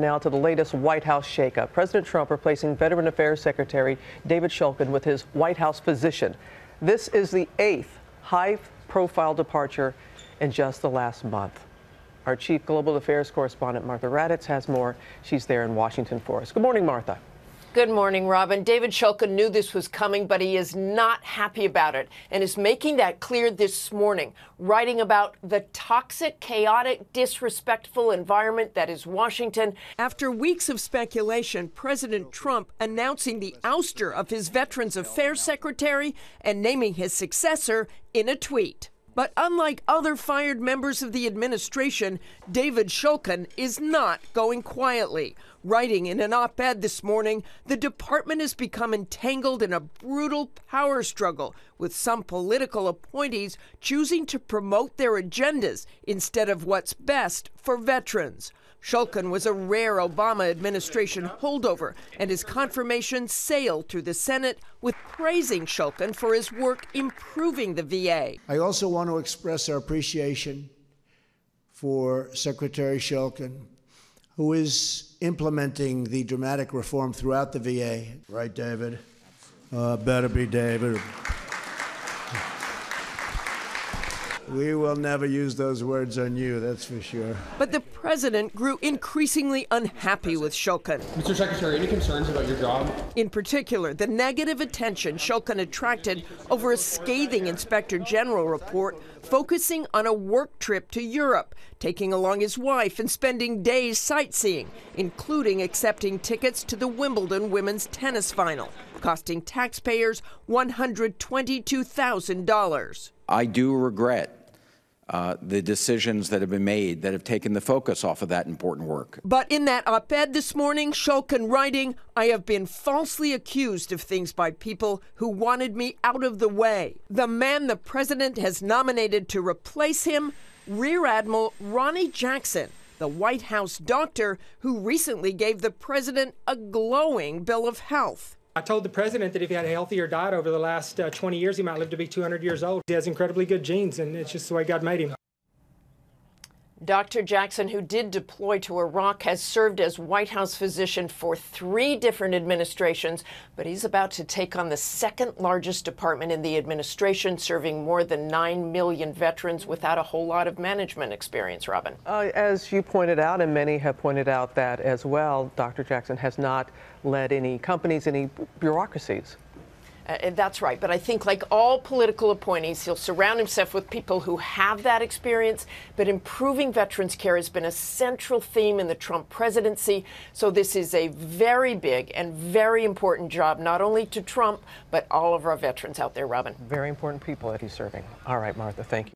Now to the latest White House shakeup. President Trump replacing Veteran Affairs Secretary David Shulkin with his White House physician. This is the 8th high-profile departure in just the last month. Our chief global affairs correspondent, Martha Raddatz, has more. She's there in Washington for us. Good morning, Martha. Good morning, Robin. David Shulkin knew this was coming, but he is not happy about it and is making that clear this morning, writing about the toxic, chaotic, disrespectful environment that is Washington. After weeks of speculation, President Trump announcing the ouster of his Veterans Affairs Secretary and naming his successor in a tweet. But unlike other fired members of the administration, David Shulkin is not going quietly. Writing in an op-ed this morning, the department has become entangled in a brutal power struggle, with some political appointees choosing to promote their agendas instead of what's best for veterans. Shulkin was a rare Obama administration holdover, and his confirmation sailed through the Senate with praising Shulkin for his work improving the VA. I also want to express our appreciation for Secretary Shulkin, who is implementing the dramatic reform throughout the VA. Right, David? Better be David. We will never use those words on you, that's for sure. But the president grew increasingly unhappy with Shulkin. Mr. Secretary, any concerns about your job? In particular, the negative attention Shulkin attracted over a scathing Inspector General report focusing on a work trip to Europe, taking along his wife and spending days sightseeing, including accepting tickets to the Wimbledon women's tennis final, costing taxpayers $122,000. I do regret the decisions that have been made that have taken the focus off of that important work. But in that op-ed this morning, Shulkin writing, "I have been falsely accused of things by people who wanted me out of the way." The man the president has nominated to replace him, Rear Admiral Ronnie Jackson, the White House doctor who recently gave the president a glowing bill of health. I told the president that if he had a healthier diet over the last 20 years, he might live to be 200 years old. He has incredibly good genes, and it's just the way God made him. Dr. Jackson, who did deploy to Iraq, has served as White House physician for 3 different administrations, but he's about to take on the second largest department in the administration, serving more than 9 million veterans without a whole lot of management experience, Robin. As you pointed out, and many have pointed out that as well, Dr. Jackson has not led any companies, any bureaucracies. That's right. But I think, like all political appointees, he'll surround himself with people who have that experience. But improving veterans care has been a central theme in the Trump presidency. So this is a very big and very important job, not only to Trump, but all of our veterans out there, Robin. Very important people that he's serving. All right, Martha, thank you.